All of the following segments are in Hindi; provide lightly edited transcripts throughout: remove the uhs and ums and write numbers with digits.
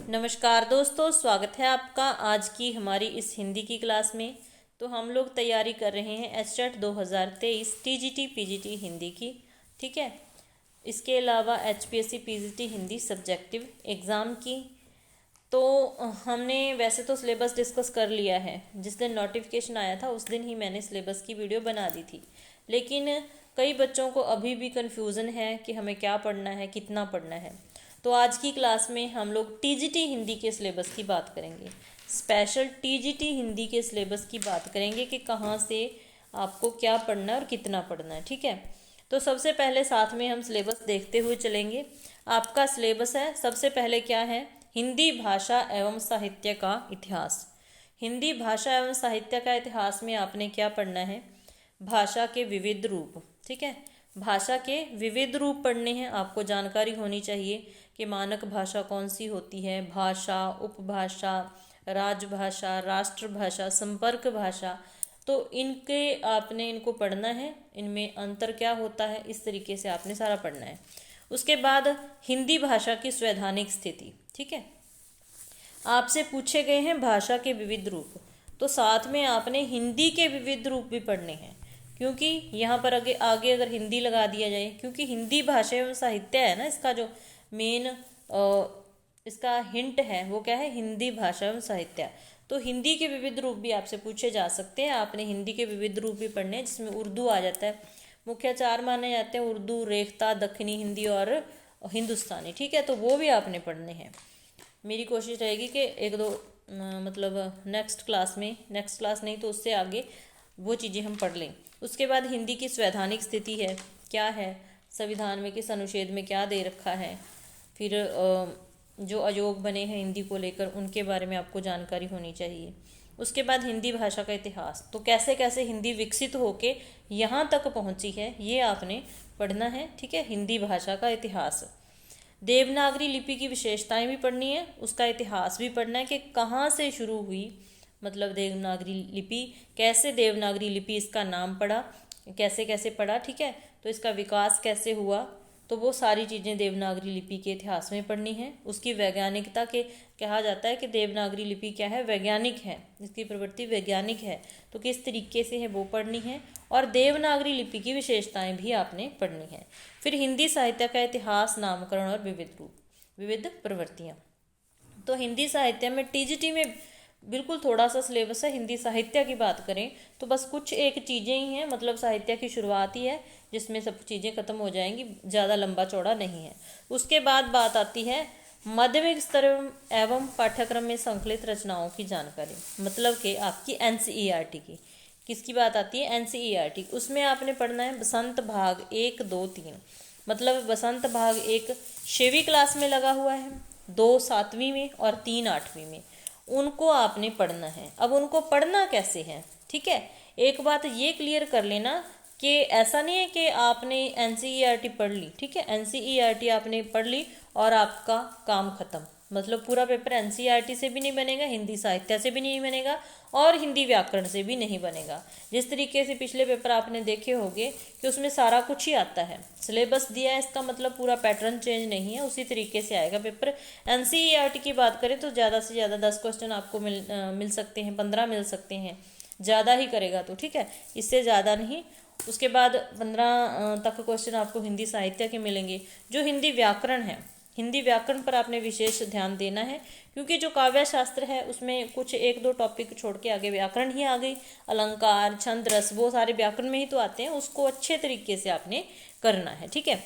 नमस्कार दोस्तों, स्वागत है आपका आज की हमारी इस हिंदी की क्लास में। तो हम लोग तैयारी कर रहे हैं एचटेट 2023 टीजीटी पीजीटी हिंदी की। ठीक है, इसके अलावा HPSC PGT Hindi subjective exam की। तो हमने वैसे तो सिलेबस डिस्कस कर लिया है। जिस दिन नोटिफिकेशन आया था उस दिन ही मैंने सिलेबस की वीडियो बना दी थी, लेकिन कई बच्चों को अभी भी कन्फ्यूज़न है कि हमें क्या पढ़ना है, कितना पढ़ना है। तो आज की क्लास में हम लोग टीजीटी हिंदी के सिलेबस की बात करेंगे। स्पेशल टीजीटी हिंदी के सिलेबस की बात करेंगे कि कहाँ से आपको क्या पढ़ना है और कितना पढ़ना है। ठीक है, तो सबसे पहले साथ में हम सिलेबस देखते हुए चलेंगे। आपका सिलेबस है, सबसे पहले क्या है, हिंदी भाषा एवं साहित्य का इतिहास। हिंदी भाषा एवं साहित्य का इतिहास में आपने क्या पढ़ना है, भाषा के विविध रूप। ठीक है, भाषा के विविध रूप पढ़ने हैं। आपको जानकारी होनी चाहिए कि मानक भाषा कौन सी होती है, भाषा, उपभाषा, राजभाषा, राष्ट्रभाषा, संपर्क भाषा। तो इनको पढ़ना है, इनमें अंतर क्या होता है, इस तरीके से आपने सारा पढ़ना है। उसके बाद हिंदी भाषा की संवैधानिक स्थिति। ठीक है, आपसे पूछे गए हैं भाषा के विविध रूप, तो साथ में आपने हिंदी के विविध रूप भी पढ़ने हैं, क्योंकि यहाँ पर आगे आगे अगर हिंदी लगा दिया जाए, क्योंकि हिंदी भाषा एवं साहित्य है ना, इसका जो मेन इसका हिंट है वो क्या है, हिंदी भाषा एवं साहित्य। तो हिंदी के विविध रूप भी आपसे पूछे जा सकते हैं। आपने हिंदी के विविध रूप भी पढ़ने हैं, जिसमें उर्दू आ जाता है। मुख्य चार माने जाते हैं, उर्दू, रेख्ता, दक्षिणी हिंदी और हिंदुस्तानी। ठीक है, तो वो भी आपने पढ़ने हैं। मेरी कोशिश रहेगी कि एक दो मतलब नेक्स्ट क्लास नहीं तो उससे आगे वो चीज़ें हम पढ़ लें। उसके बाद हिंदी की संवैधानिक स्थिति है, क्या है, संविधान में किस अनुच्छेद में क्या दे रखा है। फिर जो आयोग बने हैं हिंदी को लेकर, उनके बारे में आपको जानकारी होनी चाहिए। उसके बाद हिंदी भाषा का इतिहास, तो कैसे कैसे हिंदी विकसित होके यहाँ तक पहुँची है, ये आपने पढ़ना है। ठीक है, हिंदी भाषा का इतिहास। देवनागरी लिपि की विशेषताएं भी पढ़नी है, उसका इतिहास भी पढ़ना है कि कहाँ से शुरू हुई, मतलब देवनागरी लिपि, कैसे देवनागरी लिपि इसका नाम पड़ा, कैसे कैसे पड़ा। ठीक है, तो इसका विकास कैसे हुआ, तो वो सारी चीज़ें देवनागरी लिपि के इतिहास में पढ़नी है। उसकी वैज्ञानिकता के कहा जाता है कि देवनागरी लिपि क्या है, वैज्ञानिक है, इसकी प्रवृत्ति वैज्ञानिक है, तो किस तरीके से है वो पढ़नी है। और देवनागरी लिपि की विशेषताएं भी आपने पढ़नी है। फिर हिंदी साहित्य का इतिहास, नामकरण और विविध रूप, विविध प्रवृत्तियाँ। तो हिंदी साहित्य में टीजीटी में बिल्कुल थोड़ा सा सिलेबस है। हिंदी साहित्य की बात करें तो बस कुछ एक चीज़ें ही हैं, मतलब साहित्य की शुरुआत ही है जिसमें सब चीज़ें खत्म हो जाएंगी, ज़्यादा लंबा चौड़ा नहीं है। उसके बाद बात आती है माध्यमिक स्तर एवं पाठ्यक्रम में संकलित रचनाओं की जानकारी, मतलब कि आपकी एनसीईआरटी की। किसकी बात आती है, एनसीईआरटी। उसमें आपने पढ़ना है बसंत भाग 1, 2, 3। मतलब बसंत भाग 1 6वीं क्लास में लगा हुआ है, 2 7वीं में और 3 8वीं में। उनको आपने पढ़ना है। अब उनको पढ़ना कैसे है, ठीक है, एक बात ये क्लियर कर लेना कि ऐसा नहीं है कि आपने एनसीईआरटी पढ़ ली। ठीक है, एनसीईआरटी आपने पढ़ ली और आपका काम खत्म, मतलब पूरा पेपर एनसीईआरटी से भी नहीं बनेगा, हिंदी साहित्य से भी नहीं बनेगा और हिंदी व्याकरण से भी नहीं बनेगा। जिस तरीके से पिछले पेपर आपने देखे होंगे कि उसमें सारा कुछ ही आता है, सिलेबस दिया है, इसका मतलब पूरा पैटर्न चेंज नहीं है, उसी तरीके से आएगा पेपर। एनसीईआरटी की बात करें तो ज़्यादा से ज़्यादा 10 क्वेश्चन आपको मिल सकते हैं, 15 मिल सकते हैं, ज़्यादा ही करेगा तो। ठीक है, इससे ज़्यादा नहीं। उसके बाद 15 तक क्वेश्चन आपको हिंदी साहित्य के मिलेंगे। जो हिंदी व्याकरण है, हिंदी व्याकरण पर आपने विशेष ध्यान देना है, क्योंकि जो काव्य शास्त्र है उसमें कुछ एक दो टॉपिक छोड़ के आगे व्याकरण ही आ गई। अलंकार, छंद, रस, वो सारे व्याकरण में ही तो आते हैं, उसको अच्छे तरीके से आपने करना है। ठीक है,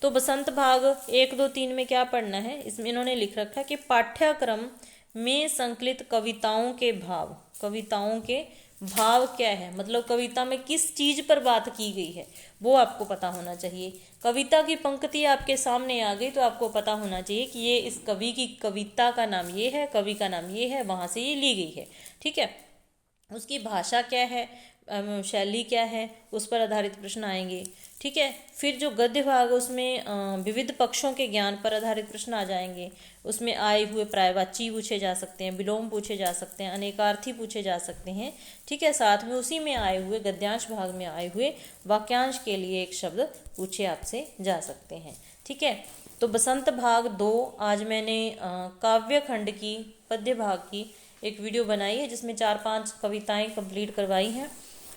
तो बसंत भाग 1, 2, 3 में क्या पढ़ना है, इसमें इन्होंने लिख रखा है कि पाठ्यक्रम में संकलित कविताओं के भाव। कविताओं के भाव क्या है, मतलब कविता में किस चीज़ पर बात की गई है वो आपको पता होना चाहिए। कविता की पंक्ति आपके सामने आ गई तो आपको पता होना चाहिए कि ये इस कवि की कविता का नाम ये है, कवि का नाम ये है, वहाँ से ये ली गई है। ठीक है, उसकी भाषा क्या है, शैली क्या है, उस पर आधारित प्रश्न आएंगे। ठीक है, फिर जो गद्य भाग उसमें विविध पक्षों के ज्ञान पर आधारित प्रश्न आ जाएंगे। उसमें आए हुए पर्यायवाची पूछे जा सकते हैं, विलोम पूछे जा सकते हैं, अनेकार्थी पूछे जा सकते हैं। ठीक है, साथ में उसी में आए हुए गद्यांश भाग में आए हुए वाक्यांश के लिए एक शब्द पूछे आपसे जा सकते हैं। ठीक है, तो बसंत भाग 2 आज मैंने काव्य खंड की पद्य भाग की एक वीडियो बनाई है जिसमें 4-5 कविताएं कंप्लीट करवाई हैं।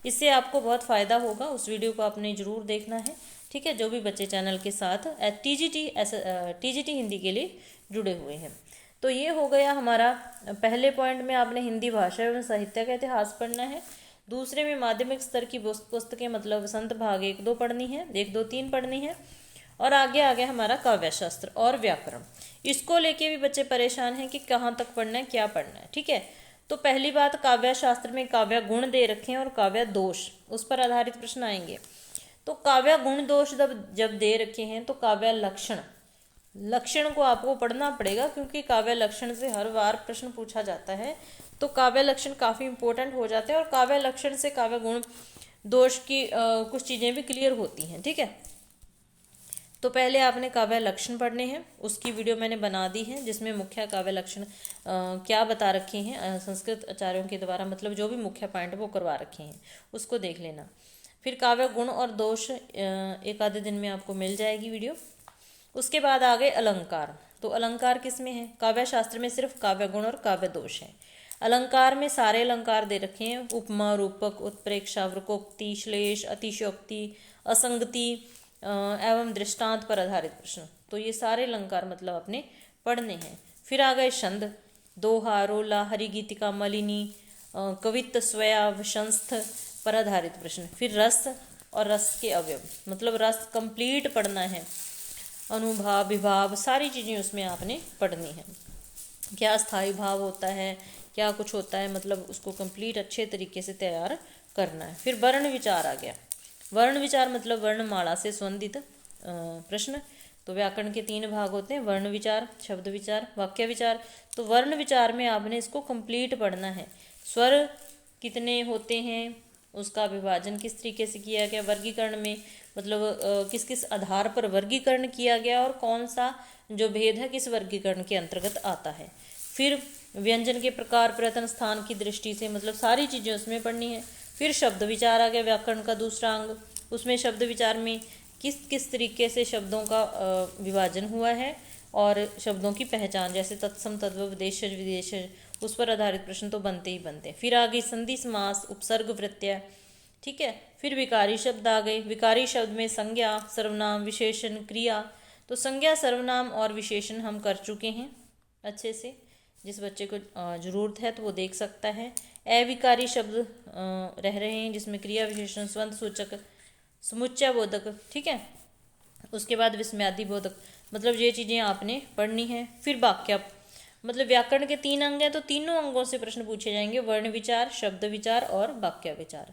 इससे आपको बहुत फ़ायदा होगा, उस वीडियो को आपने ज़रूर देखना है, ठीक है। जो भी बच्चे चैनल के साथ टीजीटी हिंदी के लिए जुड़े हुए हैं। तो ये हो गया हमारा पहले पॉइंट में आपने हिंदी भाषा एवं साहित्य का इतिहास पढ़ना है। दूसरे में माध्यमिक स्तर की पुस्तकें मतलब बसंत भाग 1-2 पढ़नी है, 1-2-3 पढ़नी है। और आगे आ गया हमारा काव्य शास्त्र और व्याकरण। इसको लेके भी बच्चे परेशान हैं कि कहाँ तक पढ़ना है, क्या पढ़ना है, ठीक है। तो पहली बात, काव्य शास्त्र में काव्य गुण दे रखे हैं और काव्य दोष, उस पर आधारित प्रश्न आएंगे। तो काव्य गुण दोष जब दे रखे हैं तो काव्य लक्षण को आपको पढ़ना पड़ेगा, क्योंकि काव्य लक्षण से हर बार प्रश्न पूछा जाता है। तो काव्य लक्षण काफ़ी इंपॉर्टेंट हो जाते हैं और काव्य लक्षण से काव्य गुण दोष की कुछ चीज़ें भी क्लियर होती हैं, ठीक है। तो पहले आपने काव्य लक्षण पढ़ने हैं, उसकी वीडियो मैंने बना दी है जिसमें मुख्य काव्य लक्षण क्या बता रखे हैं संस्कृत आचार्यों के द्वारा, मतलब जो भी मुख्य पॉइंट वो करवा रखे हैं, उसको देख लेना। फिर काव्य गुण और दोष एक आधे दिन में आपको मिल जाएगी वीडियो। उसके बाद आ गए अलंकार। तो अलंकार किस में है? काव्य शास्त्र में सिर्फ काव्य गुण और काव्य दोष है। अलंकार में सारे अलंकार दे रखे हैं, उपमा, रूपक, उत्प्रेक्षा, वृकोक्ति, श्लेष, अतिशयोक्ति, असंगति एवं दृष्टांत पर आधारित प्रश्न। तो ये सारे अलंकार मतलब अपने पढ़ने हैं। फिर आ गए छंद, दोहा, रोला, हरिगीतिका, मलिनी, कवित्त, स्वया, वशंस्थ पर आधारित प्रश्न। फिर रस और रस के अवयव, मतलब रस कंप्लीट पढ़ना है, अनुभाव, विभाव, सारी चीज़ें उसमें आपने पढ़नी है। क्या स्थायी भाव होता है, क्या कुछ होता है, मतलब उसको कंप्लीट अच्छे तरीके से तैयार करना है। फिर वर्ण विचार आ गया। वर्ण विचार मतलब वर्णमाला से संबंधित प्रश्न। तो व्याकरण के 3 भाग होते हैं, वर्ण विचार, शब्द विचार, वाक्य विचार। तो वर्ण विचार में आपने इसको कंप्लीट पढ़ना है। स्वर कितने होते हैं, उसका विभाजन किस तरीके से किया गया, वर्गीकरण में मतलब किस किस आधार पर वर्गीकरण किया गया और कौन सा जो भेद है किस वर्गीकरण के अंतर्गत आता है। फिर व्यंजन के प्रकार, प्रयत्न, स्थान की दृष्टि से, मतलब सारी चीज़ें उसमें पढ़नी है। फिर शब्द विचार आ गया, व्याकरण का दूसरा अंग। उसमें शब्द विचार में किस किस तरीके से शब्दों का विभाजन हुआ है और शब्दों की पहचान, जैसे तत्सम, तद्भव, विदेशज, विदेशज, उस पर आधारित प्रश्न तो बनते ही बनते हैं। फिर आ गई संधि, समास, उपसर्ग, प्रत्यय, ठीक है। फिर विकारी शब्द आ गए। विकारी शब्द में संज्ञा, सर्वनाम, विशेषण, क्रिया। तो संज्ञा, सर्वनाम और विशेषण हम कर चुके हैं अच्छे से, जिस बच्चे को ज़रूरत है तो वो देख सकता है। अविकारी शब्द रह रहे हैं जिसमें क्रिया, विशेषण, स्वंत सूचक, समुच्चय बोधक, ठीक है। उसके बाद विस्मयादि बोधक, मतलब ये चीज़ें आपने पढ़नी है। फिर वाक्य, मतलब व्याकरण के 3 अंग हैं तो तीनों अंगों से प्रश्न पूछे जाएंगे, वर्ण विचार, शब्द विचार और वाक्य विचार,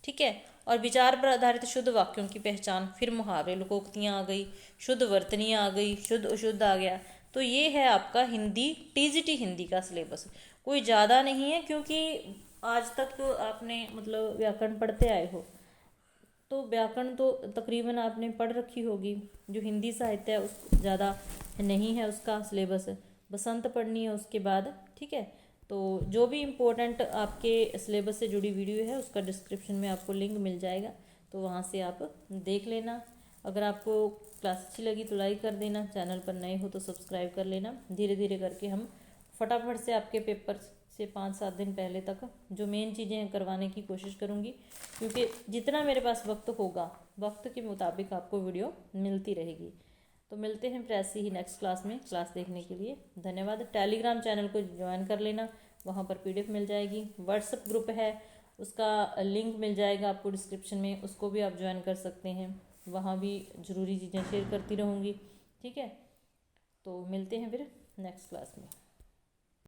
ठीक है। और विचार पर आधारित शुद्ध वाक्यों की पहचान। फिर मुहावरे, लोकोक्तियाँ आ गई, शुद्ध वर्तनियाँ आ गई, शुद्ध अशुद्ध आ गया। तो ये है आपका हिंदी टीजीटी हिंदी का सिलेबस। कोई ज़्यादा नहीं है, क्योंकि आज तक तो आपने मतलब व्याकरण पढ़ते आए हो, तो व्याकरण तो तकरीबन आपने पढ़ रखी होगी। जो हिंदी साहित्य है उस ज़्यादा नहीं है उसका सिलेबस, बसंत पढ़नी है उसके बाद, ठीक है। तो जो भी इम्पोर्टेंट आपके सिलेबस से जुड़ी वीडियो है उसका डिस्क्रिप्शन में आपको लिंक मिल जाएगा, तो वहाँ से आप देख लेना। अगर आपको क्लास अच्छी लगी तो लाइक कर देना, चैनल पर नए हो तो सब्सक्राइब कर लेना। धीरे धीरे करके हम फटाफट से आपके पेपर से 5-7 दिन पहले तक जो मेन चीज़ें हैं करवाने की कोशिश करूँगी, क्योंकि जितना मेरे पास वक्त होगा वक्त के मुताबिक आपको वीडियो मिलती रहेगी। तो मिलते हैं फिर ऐसे ही नेक्स्ट क्लास में। क्लास देखने के लिए धन्यवाद। टेलीग्राम चैनल को ज्वाइन कर लेना, वहाँ पर PDF मिल जाएगी। व्हाट्सएप ग्रुप है, उसका लिंक मिल जाएगा आपको डिस्क्रिप्शन में, उसको भी आप ज्वाइन कर सकते हैं। वहाँ भी ज़रूरी चीज़ें शेयर करती रहूँगी, ठीक है। तो मिलते हैं फिर नेक्स्ट क्लास में।